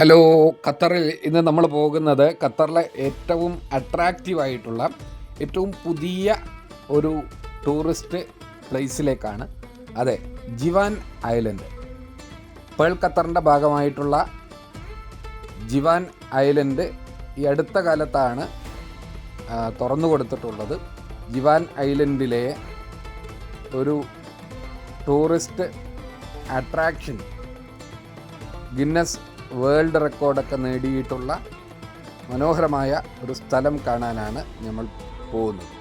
Hello. ഖത്തറിൽ ഇന്ന് നമ്മൾ പോകുന്നത് ഖത്തറിലെ ഏറ്റവും അട്രാക്റ്റീവായിട്ടുള്ള ഏറ്റവും പുതിയ ഒരു ടൂറിസ്റ്റ് പ്ലേസിലേക്കാണ്. അതെ, ജിവാൻ ഐലൻഡ്. പേൾ ഖത്തറിൻ്റെ ഭാഗമായിട്ടുള്ള ജിവാൻ ഐലൻഡ് ഈ അടുത്ത കാലത്താണ് തുറന്നു കൊടുത്തിട്ടുള്ളത്. ജിവാൻ ഐലൻഡിലെ ഒരു ടൂറിസ്റ്റ് അട്രാക്ഷൻ ഗിന്നസ് വേൾഡ് റെക്കോർഡൊക്കെ നേടിയിട്ടുള്ള മനോഹരമായ ഒരു സ്ഥലം കാണാനാണ് നമ്മൾ പോകുന്നത്.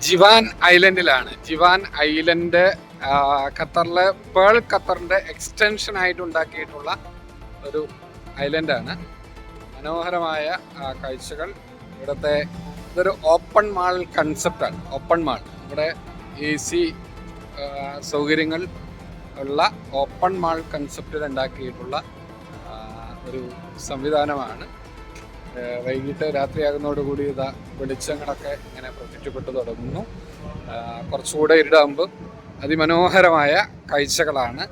ജിവാൻ ഐലൻഡിലാണ്. ജിവാൻ ഐലൻഡ് ഖത്തറിലെ പേൾ ഖത്തറിൻ്റെ എക്സ്റ്റൻഷൻ ആയിട്ട് ഉണ്ടാക്കിയിട്ടുള്ള ഒരു ഐലൻഡാണ്. മനോഹരമായ കാഴ്ചകൾ. ഇവിടുത്തെ ഇതൊരു ഓപ്പൺ മാൾ കൺസെപ്റ്റാണ്. ഓപ്പൺ മാൾ, ഇവിടെ AC സൗകര്യങ്ങൾ ഉള്ള ഓപ്പൺ മാൾ കൺസെപ്റ്റിൽ ഉണ്ടാക്കിയിട്ടുള്ള ഒരു സംവിധാനമാണ്. വൈകിട്ട് രാത്രിയാകുന്നതോടുകൂടി ഇതാ വെളിച്ചങ്ങളൊക്കെ ഇങ്ങനെ പ്രത്യക്ഷപ്പെട്ടു തുടങ്ങുന്നു. കുറച്ചുകൂടെ ഇരുടാകുമ്പോൾ അതിമനോഹരമായ കാഴ്ചകളാണ്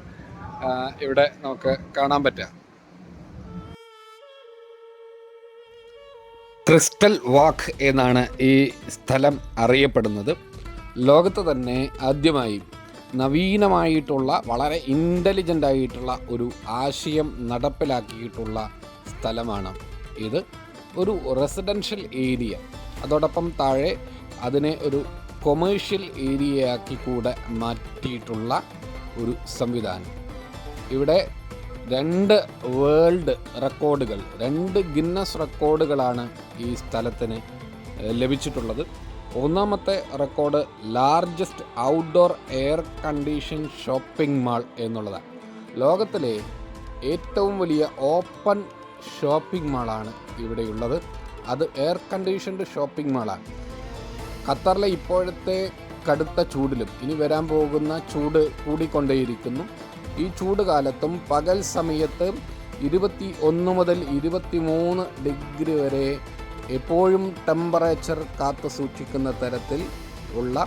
ഇവിടെ നമുക്ക് കാണാൻ പറ്റുക. ക്രിസ്റ്റൽ വാക്ക് എന്നാണ് ഈ സ്ഥലം അറിയപ്പെടുന്നത്. ലോകത്ത് തന്നെ ആദ്യമായി നവീനമായിട്ടുള്ള വളരെ ഇൻ്റലിജൻ്റ് ആയിട്ടുള്ള ഒരു ആശയം നടപ്പിലാക്കിയിട്ടുള്ള സ്ഥലമാണ് ഇത്. ഒരു റെസിഡൻഷ്യൽ ഏരിയ, അതോടൊപ്പം താഴെ അതിനെ ഒരു കൊമേഴ്ഷ്യൽ ഏരിയയാക്കി കൂടെ മാറ്റിയിട്ടുള്ള ഒരു സംവിധാനം. ഇവിടെ 2 വേൾഡ് റെക്കോർഡുകൾ, 2 ഗിന്നസ് റെക്കോർഡുകളാണ് ഈ സ്ഥലത്തിന് ലഭിച്ചിട്ടുള്ളത്. ഒന്നാമത്തെ record largest outdoor air condition shopping mall എന്നുള്ളതാണ്. ലോകത്തിലെ ഏറ്റവും വലിയ ഓപ്പൺ ഷോപ്പിംഗ് മാളാണ് ഇവിടെയുള്ളത്. അത് എയർ കണ്ടീഷൻഡ് ഷോപ്പിംഗ് മാളാണ്. ഖത്തറിലെ ഇപ്പോഴത്തെ കടുത്ത ചൂടിലും ഇനി വരാൻ പോകുന്ന ചൂട് കൂടിക്കൊണ്ടേയിരിക്കുന്നു. ഈ ചൂട് കാലത്തും പകൽ സമയത്ത് 21 മുതൽ 23 ഡിഗ്രി വരെ എപ്പോഴും ടെമ്പറേച്ചർ കാത്തു സൂക്ഷിക്കുന്ന തരത്തിൽ ഉള്ള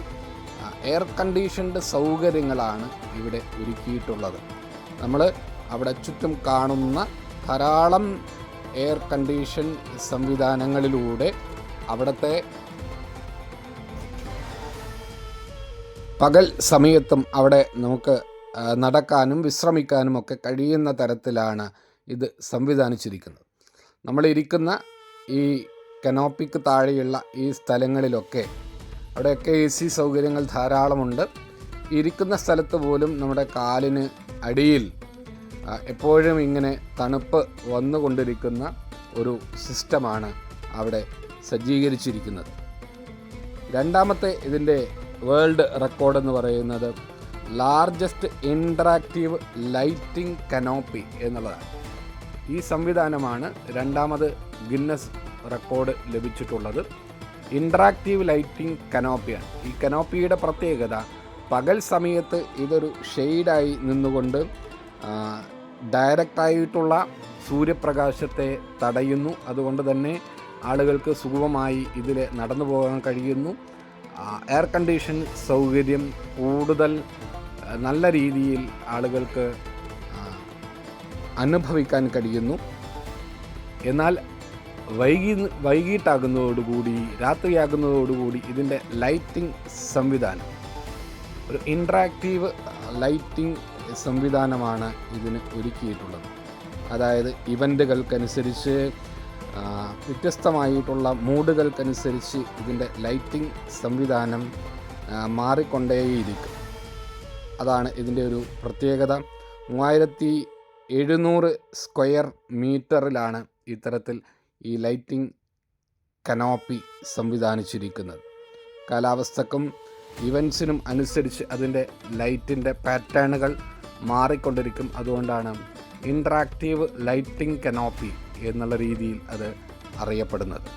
എയർ കണ്ടീഷൻഡ് സൗകര്യങ്ങളാണ് ഇവിടെ ഒരുക്കിയിട്ടുള്ളത്. നമ്മൾ അവിടെ ചുറ്റും കാണുന്ന ധാരാളം എയർ കണ്ടീഷൻ സംവിധാനങ്ങളിലൂടെ അവിടുത്തെ പകൽ സമയത്തും അവിടെ നമുക്ക് നടക്കാനും വിശ്രമിക്കാനും ഒക്കെ കഴിയുന്ന തരത്തിലാണ് ഇത് സംവിധാനിച്ചിരിക്കുന്നത്. നമ്മളിരിക്കുന്ന ഈ കനോപ്പിക്ക് താഴെയുള്ള ഈ സ്ഥലങ്ങളിലൊക്കെ അവിടെയൊക്കെ AC സൗകര്യങ്ങൾ ധാരാളമുണ്ട്. ഇരിക്കുന്ന സ്ഥലത്ത് പോലും നമ്മുടെ കാലിന് അടിയിൽ എപ്പോഴും ഇങ്ങനെ തണുപ്പ് വന്നുകൊണ്ടിരിക്കുന്ന ഒരു സിസ്റ്റമാണ് അവിടെ സജ്ജീകരിച്ചിരിക്കുന്നത്. രണ്ടാമത്തെ ഇതിൻ്റെ വേൾഡ് റെക്കോർഡ് എന്ന് പറയുന്നത് ലാർജസ്റ്റ് ഇൻറ്ററാക്റ്റീവ് ലൈറ്റിംഗ് കനോപ്പി എന്നുള്ളതാണ്. ഈ സംവിധാനമാണ് രണ്ടാമത് ഗിന്നസ് റെക്കോർഡ് ലഭിച്ചിട്ടുള്ളത്. ഇൻറ്ററാക്റ്റീവ് ലൈറ്റിംഗ് കനോപ്പിയാണ്. ഈ കനോപ്പിയുടെ പ്രത്യേകത, പകൽ സമയത്ത് ഇതൊരു ഷെയ്ഡായി നിന്നുകൊണ്ട് ഡയറക്റ്റായിട്ടുള്ള സൂര്യപ്രകാശത്തെ തടയുന്നു. അതുകൊണ്ട് തന്നെ ആളുകൾക്ക് സുഗമമായി ഇതിൽ നടന്നു പോകാൻ കഴിയുന്നു. എയർ കണ്ടീഷൻ സൗകര്യം കൂടുതൽ നല്ല രീതിയിൽ ആളുകൾക്ക് അനുഭവിക്കാൻ കഴിയുന്നു. എന്നാൽ വൈകിട്ടാകുന്നതോടുകൂടി, രാത്രിയാകുന്നതോടുകൂടി ഇതിൻ്റെ ലൈറ്റിംഗ് സംവിധാനം, ഒരു ഇൻട്രാക്റ്റീവ് ലൈറ്റിംഗ് സംവിധാനമാണ് ഇതിന് ഒരുക്കിയിട്ടുള്ളത്. അതായത് ഇവൻറ്റുകൾക്കനുസരിച്ച്, വ്യത്യസ്തമായിട്ടുള്ള മൂഡുകൾക്കനുസരിച്ച് ഇതിൻ്റെ ലൈറ്റിംഗ് സംവിധാനം മാറിക്കൊണ്ടേയിരിക്കും. അതാണ് ഇതിൻ്റെ ഒരു പ്രത്യേകത. 3700 സ്ക്വയർ മീറ്ററിലാണ് ഇത്തരത്തിൽ ഈ ലൈറ്റിംഗ് കനോപ്പി സംവിധാനിച്ചിരിക്കുന്നത്. കാലാവസ്ഥക്കും ഇവൻസിനും അനുസരിച്ച് അതിൻ്റെ ലൈറ്റിൻ്റെ പാറ്റേണുകൾ മാറിക്കൊണ്ടിരിക്കും. അതുകൊണ്ടാണ് ഇൻട്രാക്റ്റീവ് ലൈറ്റിംഗ് കനോപ്പി എന്നുള്ള രീതിയിൽ അത് അറിയപ്പെടുന്നത്.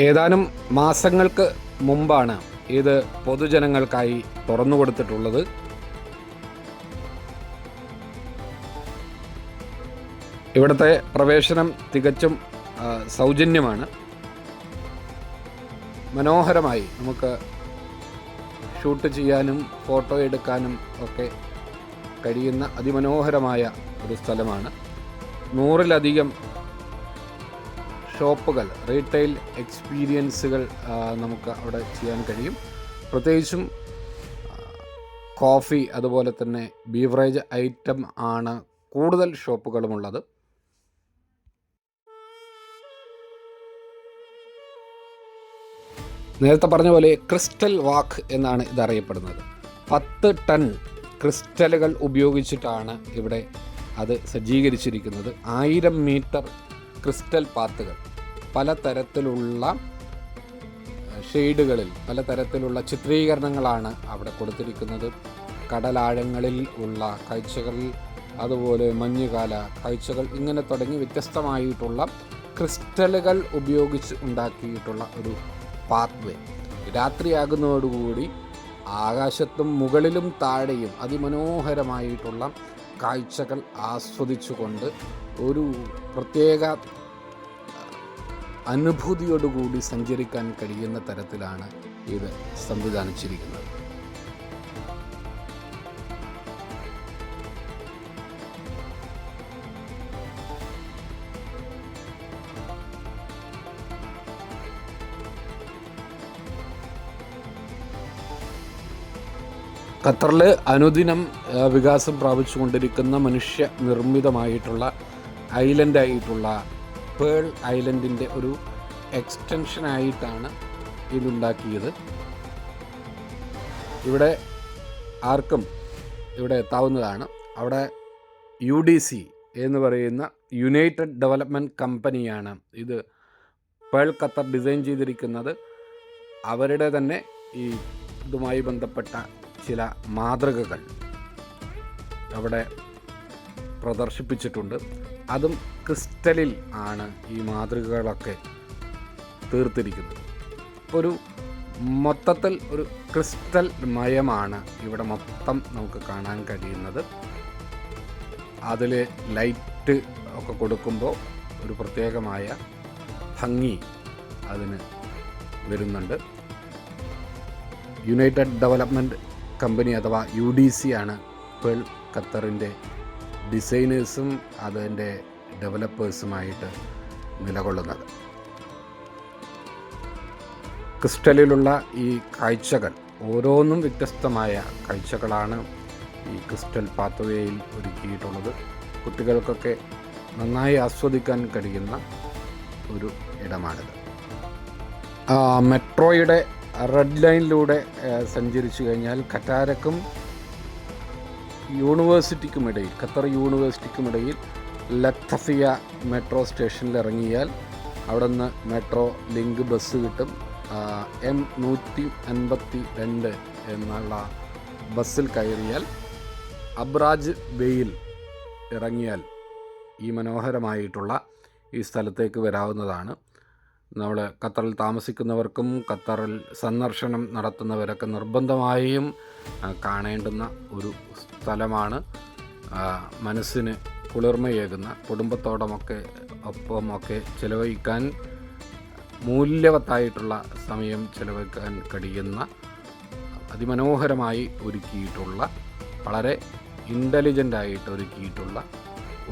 ഏതാനും മാസങ്ങൾക്ക് മുമ്പാണ് ഇത് പൊതുജനങ്ങൾക്കായി തുറന്നു കൊടുത്തിട്ടുള്ളത്. ഇവിടുത്തെ പ്രവേശനം തികച്ചും സൗജന്യമാണ്. മനോഹരമായി നമുക്ക് ഷൂട്ട് ചെയ്യാനും ഫോട്ടോ എടുക്കാനും ഒക്കെ കഴിയുന്ന അതിമനോഹരമായ ഒരു സ്ഥലമാണ്. 100-ലധികം ഷോപ്പുകൾ, റീറ്റെയിൽ എക്സ്പീരിയൻസുകൾ നമുക്ക് അവിടെ ചെയ്യാൻ കഴിയും. പ്രത്യേകിച്ചും കോഫി അതുപോലെ തന്നെ ബീവറേജ് ഐറ്റം ആണ് കൂടുതൽ ഷോപ്പുകളുമുള്ളത്. നേരത്തെ പറഞ്ഞ പോലെ ക്രിസ്റ്റൽ വാക്ക് എന്നാണ് ഇതറിയപ്പെടുന്നത്. 10 ടൺ ക്രിസ്റ്റലുകൾ ഉപയോഗിച്ചിട്ടാണ് ഇവിടെ അത് സജ്ജീകരിച്ചിരിക്കുന്നത്. 1000 മീറ്റർ ക്രിസ്റ്റൽ പാത്തുകൾ പലതരത്തിലുള്ള ഷെയ്ഡുകളിൽ പലതരത്തിലുള്ള ചിത്രീകരണങ്ങളാണ് അവിടെ കൊടുത്തിരിക്കുന്നത്. കടലാഴങ്ങളിൽ ഉള്ള കാഴ്ചകൾ, അതുപോലെ മഞ്ഞുകാല കാഴ്ചകൾ, ഇങ്ങനെ തുടങ്ങി വ്യത്യസ്തമായിട്ടുള്ള ക്രിസ്റ്റലുകൾ ഉപയോഗിച്ച് ഉണ്ടാക്കിയിട്ടുള്ള ഒരു പാത്വേ. രാത്രിയാകുന്നതോടുകൂടി ആകാശത്തും മുകളിലും താഴെയും അതിമനോഹരമായിട്ടുള്ള കാഴ്ചകൾ ആസ്വദിച്ചുകൊണ്ട് ഒരു പ്രത്യേക അനുഭൂതിയോടുകൂടി സഞ്ചരിക്കാൻ കഴിയുന്ന തരത്തിലാണ് ഇത് സംവിധാനിച്ചിരിക്കുന്നത്. ഖത്തറിൽ അനുദിനം വികാസം പ്രാപിച്ചുകൊണ്ടിരിക്കുന്ന മനുഷ്യ നിർമ്മിതമായിട്ടുള്ള ഐലൻഡായിട്ടുള്ള പേൾ ഐലൻഡിൻ്റെ ഒരു എക്സ്റ്റൻഷനായിട്ടാണ് ഇതുണ്ടാക്കിയത്. ഇവിടെ ആർക്കും ഇവിടെ എത്താവുന്നതാണ്. അവിടെ UDC എന്ന് പറയുന്ന യുണൈറ്റഡ് ഡെവലപ്മെൻറ്റ് കമ്പനിയാണ് ഇത് പേൾ ഖത്തർ ഡിസൈൻ ചെയ്തിരിക്കുന്നത്. അവരുടെ തന്നെ ഈ ഇതുമായി ബന്ധപ്പെട്ട ചില മാതൃകകൾ അവിടെ പ്രദർശിപ്പിച്ചിട്ടുണ്ട്. അതും ക്രിസ്റ്റലിൽ ആണ് ഈ മാതൃകകളൊക്കെ തീർത്തിരിക്കുന്നത്. ഒരു മൊത്തത്തിൽ ഒരു ക്രിസ്റ്റൽ മയമാണ് ഇവിടെ മൊത്തം നമുക്ക് കാണാൻ കഴിയുന്നത്. അതിൽ ലൈറ്റ് ഒക്കെ കൊടുക്കുമ്പോൾ ഒരു പ്രത്യേകമായ ഭംഗി അതിന് വരുന്നുണ്ട്. യുണൈറ്റഡ് ഡെവലപ്മെൻറ്റ് കമ്പനി അഥവാ UDC ആണ് പേൾ ഖത്തറിൻ്റെ ഡിസൈനേഴ്സും അതിൻ്റെ ഡെവലപ്പേഴ്സുമായിട്ട് നിലകൊള്ളുന്നത്. ക്രിസ്റ്റലിലുള്ള ഈ കാഴ്ചകൾ ഓരോന്നും വ്യത്യസ്തമായ കാഴ്ചകളാണ് ഈ ക്രിസ്റ്റൽ പാത്വേയിൽ ഒരുക്കിയിട്ടുള്ളത്. കുട്ടികൾക്കൊക്കെ നന്നായി ആസ്വദിക്കാൻ കഴിയുന്ന ഒരു ഇടമാണിത്. മെട്രോയുടെ റെഡ് ലൈനിലൂടെ സഞ്ചരിച്ചു കഴിഞ്ഞാൽ ഖറ്റാരക്കും യൂണിവേഴ്സിറ്റിക്കുമിടയിൽ, ഖത്തർ യൂണിവേഴ്സിറ്റിക്കുമിടയിൽ ലത്തഫിയ മെട്രോ സ്റ്റേഷനിൽ ഇറങ്ങിയാൽ അവിടെ നിന്ന് മെട്രോ ലിങ്ക് ബസ് കിട്ടും. M152 എന്നുള്ള ബസ്സിൽ കയറിയാൽ അബ്രാജ് ബേയിൽ ഇറങ്ങിയാൽ ഈ മനോഹരമായിട്ടുള്ള ഈ സ്ഥലത്തേക്ക് വരാവുന്നതാണ്. നമ്മൾ ഖത്തറിൽ താമസിക്കുന്നവർക്കും ഖത്തറിൽ സന്ദർശനം നടത്തുന്നവരൊക്കെ നിർബന്ധമായും കാണേണ്ടുന്ന ഒരു സ്ഥലമാണ്. മനസ്സിന് കുളിർമയേകുന്ന, ഒപ്പമൊക്കെ ചിലവഴിക്കാൻ മൂല്യവത്തായിട്ടുള്ള സമയം ചിലവഴിക്കാൻ കഴിയുന്ന അതിമനോഹരമായി ഒരുക്കിയിട്ടുള്ള, വളരെ ഇൻ്റലിജൻ്റായിട്ട് ഒരുക്കിയിട്ടുള്ള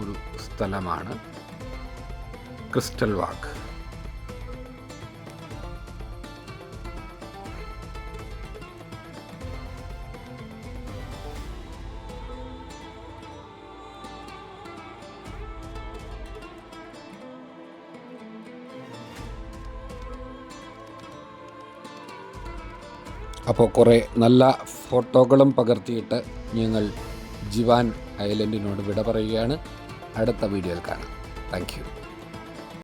ഒരു സ്ഥലമാണ് ക്രിസ്റ്റൽ വാക്ക്. അപ്പോൾ കുറേ നല്ല ഫോട്ടോകളും പകർത്തിയിട്ട് ഞങ്ങൾ ജിവാൻ ഐലൻഡിനോട് വിട പറയുകയാണ്. അടുത്ത വീഡിയോയിൽ കാണാം. Thank you.